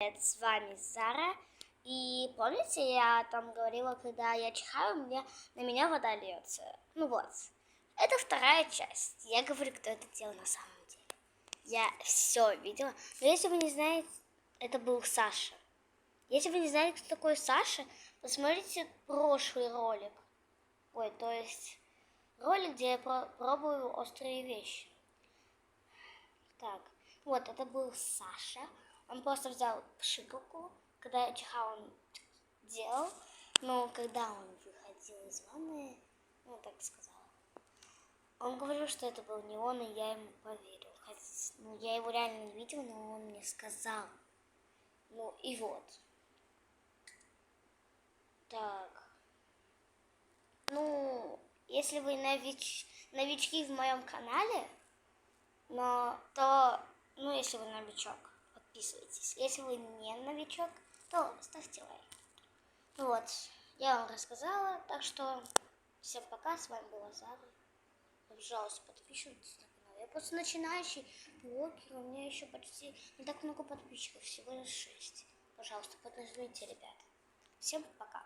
С вами Зара. И помните, я там говорила, когда я чихаю, на меня вода льется. Ну вот, это вторая часть. Я говорю, кто это делал на самом деле. Я все видела. Но если вы не знаете, это был Саша. Если вы не знаете, кто такой Саша, посмотрите прошлый ролик. Ой, то есть ролик, где я пробую острые вещи. Так, вот, это был Саша. Он просто взял пшикалку, когда я чихал, он делал. Но когда он выходил из ванны, ну, так сказала, он говорил, что это был не он, и я ему поверил. Ну, я его реально не видел, но он мне сказал. Ну, и вот. Так. Ну, если вы новички в моем канале, ну, если вы новичок, подписывайтесь. Если вы не новичок, то ставьте лайк. Ну вот, я вам рассказала, так что всем пока, с вами была Зара. Пожалуйста, подписывайтесь на канал. Я просто начинающий блогер, у меня еще почти не так много подписчиков, всего лишь 6. Пожалуйста, поднажмите, ребята. Всем пока.